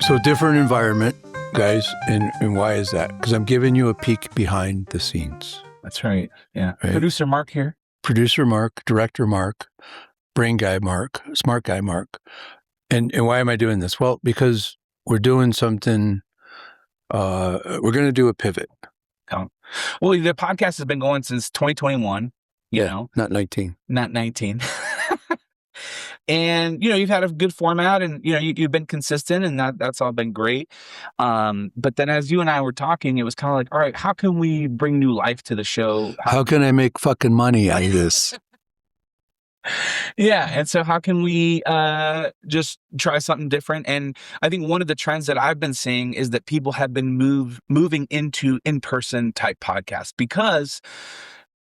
So different environment, guys, and why is that? Because I'm giving you a peek behind the scenes. That's right. Yeah. Right? Producer Mark here. Producer Mark, director Mark, brain guy Mark, smart guy Mark. And why am I doing this? Well, because we're doing something, we're going to do a pivot. Well, the podcast has been going since 2021, you know. Not 19. Not 19. And, you've had a good format and, you've been consistent and that's all been great. But then as you and I were talking, it was kind of like, all right, how can we bring new life to the show? How can I make fucking money out of this? Yeah. And so how can we just try something different? And I think one of the trends that I've been seeing is that people have been moving into in-person type podcasts, because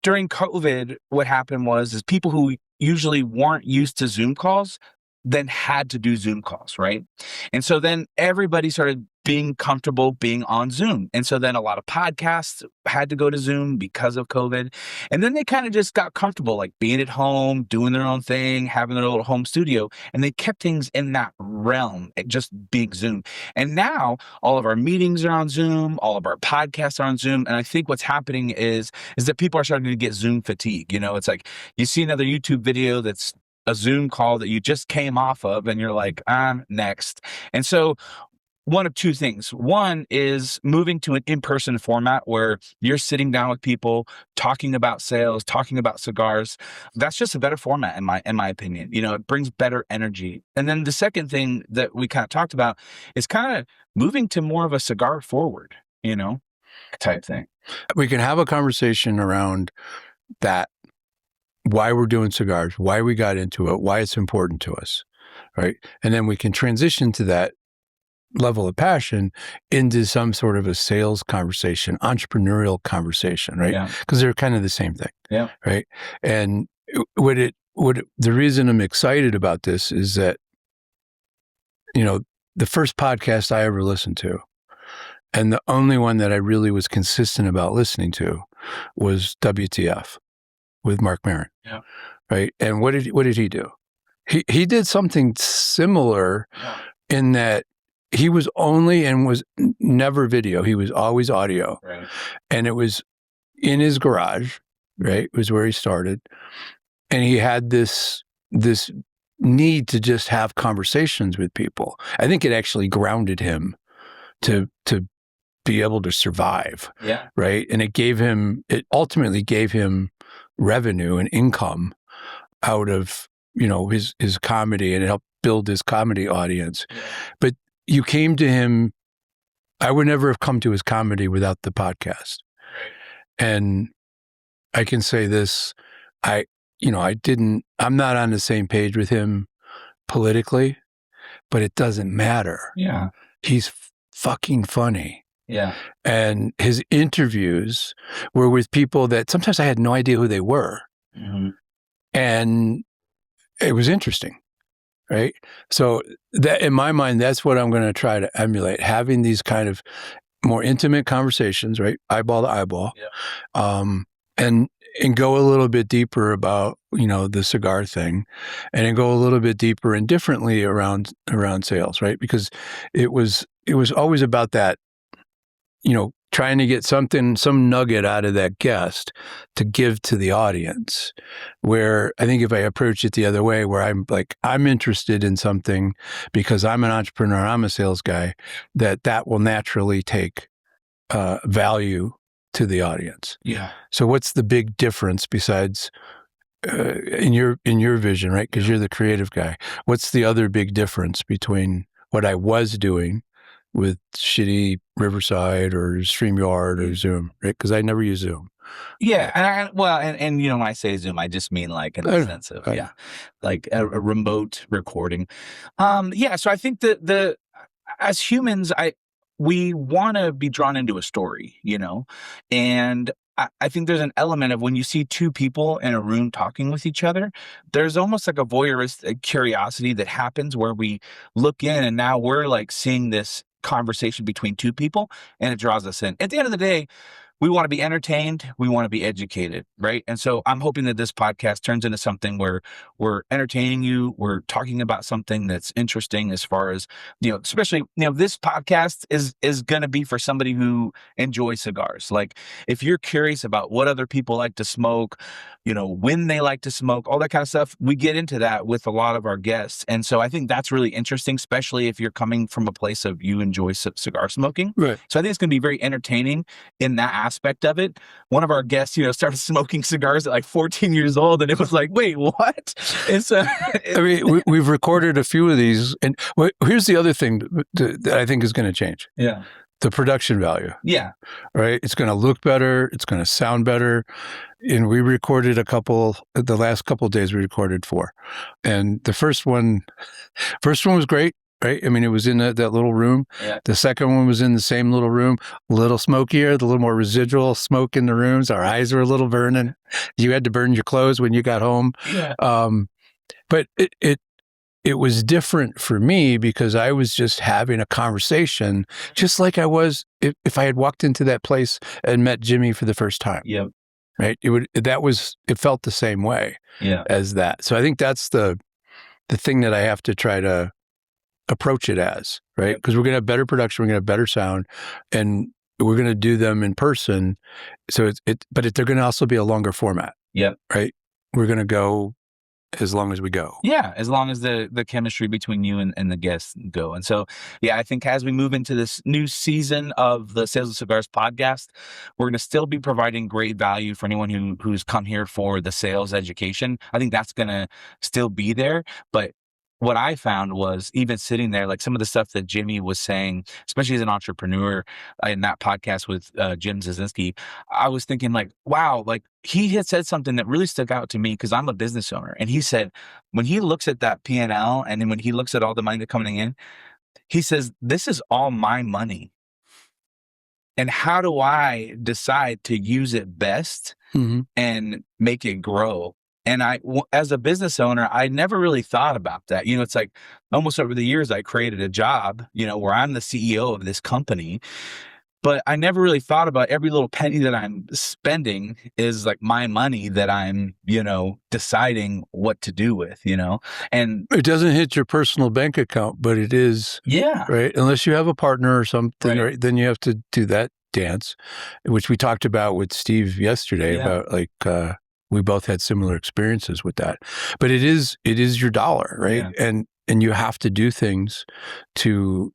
during COVID, what happened is people who usually weren't used to Zoom calls then had to do Zoom calls, right? And so then everybody started being comfortable being on Zoom. And so then a lot of podcasts had to go to Zoom because of COVID. And then they kind of just got comfortable, like being at home, doing their own thing, having their little home studio. And they kept things in that realm, just being Zoom. And now all of our meetings are on Zoom, all of our podcasts are on Zoom. And I think what's happening is that people are starting to get Zoom fatigue. It's like you see another YouTube video that's a Zoom call that you just came off of and you're like, I'm next. And so one of two things. One is moving to an in-person format where you're sitting down with people, talking about sales, talking about cigars. That's just a better format in my opinion. It brings better energy. And then the second thing that we kind of talked about is kind of moving to more of a cigar forward, type thing. We can have a conversation around that. Why we're doing cigars, why we got into it, why it's important to us, right? And then we can transition to that level of passion into some sort of a sales conversation, entrepreneurial conversation, right? Because they're kind of the same thing, right? And the reason I'm excited about this is that, the first podcast I ever listened to, and the only one that I really was consistent about listening to, was WTF. With Mark Maron, right? And what did he do? He did something similar in that he was only and was never video. He was always audio, right. And it was in his garage, right? It was where he started, and he had this need to just have conversations with people. I think it actually grounded him to be able to survive, right? And it ultimately gave him revenue and income out of his comedy, and it helped build his comedy audience. But you came to him. I would never have come to his comedy without the podcast. And I can say this, I'm not on the same page with him politically, but it doesn't matter. He's fucking funny. And his interviews were with people that sometimes I had no idea who they were. Mm-hmm. And it was interesting, right? So that, in my mind, that's what I'm going to try to emulate, having these kind of more intimate conversations, right? Eyeball to eyeball. And go a little bit deeper about, the cigar thing, and then go a little bit deeper and differently around sales, right? Because it was always about that, trying to get some nugget out of that guest to give to the audience, where I think if I approach it the other way, where I'm interested in something because I'm an entrepreneur, I'm a sales guy, that will naturally take value to the audience. So what's the big difference besides in your vision, right? Because you're the creative guy. What's the other big difference between what I was doing with shitty Riverside or StreamYard or Zoom, right? Because I never use Zoom. And when I say Zoom, I just mean like in the sense of like a remote recording. So I think that as humans, we want to be drawn into a story, and I think there's an element of when you see two people in a room talking with each other, there's almost like a voyeuristic curiosity that happens where we look in and now we're like seeing this conversation between two people and it draws us in. At the end of the day, we want to be entertained, we want to be educated, right? And so I'm hoping that this podcast turns into something where we're entertaining you, we're talking about something that's interesting as far as, especially, this podcast is going to be for somebody who enjoys cigars. Like, if you're curious about what other people like to smoke, when they like to smoke, all that kind of stuff, we get into that with a lot of our guests. And so I think that's really interesting, especially if you're coming from a place of you enjoy cigar smoking. Right. So I think it's going to be very entertaining in that aspect of it. One of our guests, started smoking cigars at like 14 years old, and it was like, wait, what? And so, I mean, we've recorded a few of these, and here's the other thing that I think is going to change. Yeah. The production value. Yeah. Right. It's going to look better. It's going to sound better. And we recorded the last couple of days we recorded 4. And the first one was great. Right. I mean, it was in that little room. Yeah. The second one was in the same little room, a little smokier, a little more residual smoke in the rooms. Our eyes were a little burning. You had to burn your clothes when you got home. Yeah. But it was different for me because I was just having a conversation, just like I was if I had walked into that place and met Jimmy for the first time. Yep. Right. It felt the same way. Yeah. As that. So I think that's the thing that I have to try to approach it as, right? Because we're going to have better production, we're going to have better sound, and we're going to do them in person. So but they're going to also be a longer format. Yep. Right. We're going to go as long as we go. Yeah, as long as the chemistry between you and the guests go. And so, yeah, I think as we move into this new season of the Sales of Cigars podcast, we're going to still be providing great value for anyone who's come here for the sales education. I think that's going to still be there. But what I found was, even sitting there, like some of the stuff that Jimmy was saying, especially as an entrepreneur in that podcast with Jim Zazinski, I was thinking like, wow, like he had said something that really stuck out to me because I'm a business owner. And he said, when he looks at that P&L and then when he looks at all the money that's coming in, he says, this is all my money. And how do I decide to use it best and make it grow? And as a business owner, I never really thought about that. It's like almost over the years, I created a job, where I'm the CEO of this company, but I never really thought about every little penny that I'm spending is like my money that I'm, deciding what to do with, and it doesn't hit your personal bank account, but it is. Yeah. Right. Unless you have a partner or something, Right. right? Then you have to do that dance, which we talked about with Steve yesterday about like, we both had similar experiences with that, but it is your dollar, right? Yeah. And you have to do things to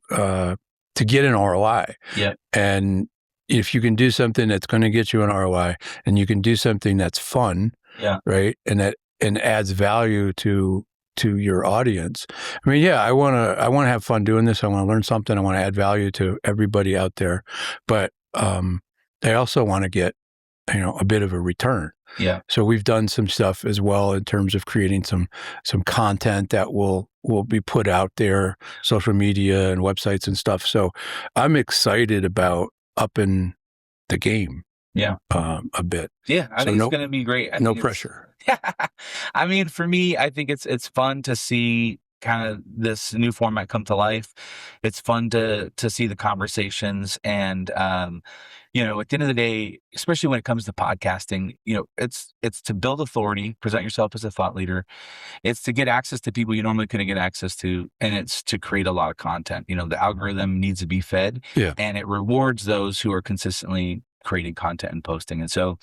get an ROI. Yeah. And if you can do something that's going to get you an ROI, and you can do something that's fun, right, and adds value to your audience. I mean, I want to have fun doing this. I want to learn something. I want to add value to everybody out there, but I also want to get a bit of a return. Yeah. So we've done some stuff as well in terms of creating some content that will be put out there, social media and websites and stuff. So I'm excited about upping the game. Yeah. A bit. Yeah. I think it's going to be great. No pressure. I mean, for me, I think it's fun to see kind of this new format come to life. It's fun to see the conversations and, at the end of the day, especially when it comes to podcasting, it's to build authority, present yourself as a thought leader. It's to get access to people you normally couldn't get access to. And it's to create a lot of content. The algorithm needs to be fed, and it rewards those who are consistently creating content and posting. And so,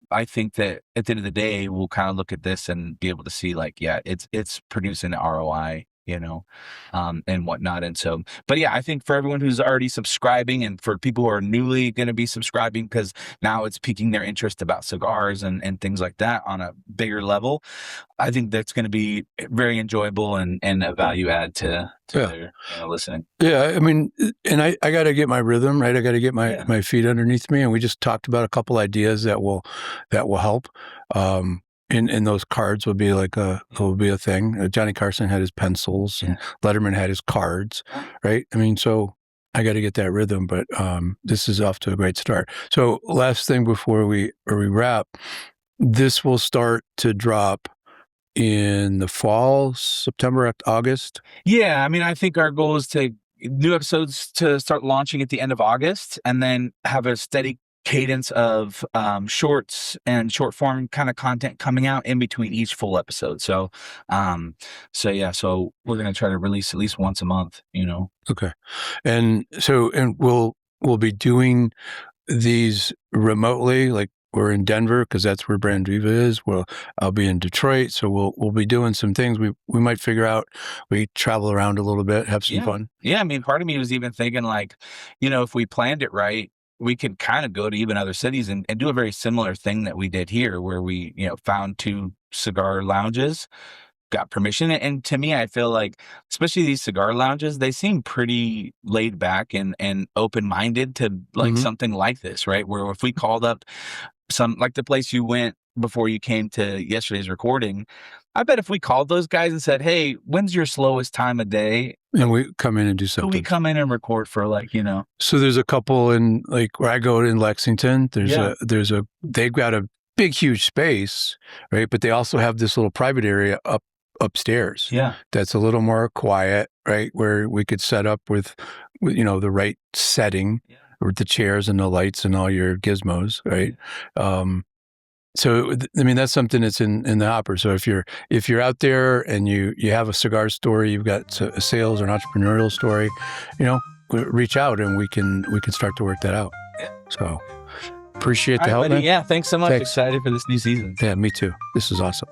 I think that at the end of the day, we'll kind of look at this and be able to see like, it's producing ROI, and whatnot. And so, but I think for everyone who's already subscribing and for people who are newly going to be subscribing, because now it's piquing their interest about cigars and things like that on a bigger level, I think that's going to be very enjoyable and a value add to their listening. Yeah. I mean, and I got to get my rhythm, right? I got to get my feet underneath me. And we just talked about a couple ideas that will help. And those cards will be a thing. Johnny Carson had his pencils and Letterman had his cards, right? I mean, so I got to get that rhythm, but this is off to a great start. So last thing before we wrap, this will start to drop in the fall, September, August. Yeah. I mean, I think our goal is to new episodes to start launching at the end of August, and then have a steady cadence of shorts and short form kind of content coming out in between each full episode. So we're going to try to release at least once a month, Okay. And we'll be doing these remotely, like we're in Denver because that's where Brand Viva is. I'll be in Detroit, so we'll be doing some things. We might figure out. We travel around a little bit, have some fun. Yeah, I mean, part of me was even thinking like, if we planned it right, we could kind of go to even other cities and do a very similar thing that we did here, where we found 2 cigar lounges, got permission. And to me, I feel like, especially these cigar lounges, they seem pretty laid back and open-minded to like something like this, right? Where if we called up like the place you went before you came to yesterday's recording, I bet if we called those guys and said, hey, when's your slowest time of day? And we come in and do something. We come in and record for like, So there's a couple in like where I go in Lexington, they've got a big, huge space, right? But they also have this little private area upstairs. Yeah. That's a little more quiet, right? Where we could set up with the right setting with the chairs and the lights and all your gizmos, right? So, I mean, that's something that's in the hopper. So if you're out there and you have a cigar story, you've got a sales or an entrepreneurial story, reach out and we can start to work that out. Yeah. So appreciate the help, man. Yeah, thanks so much. Thanks. Excited for this new season. Yeah, me too. This is awesome.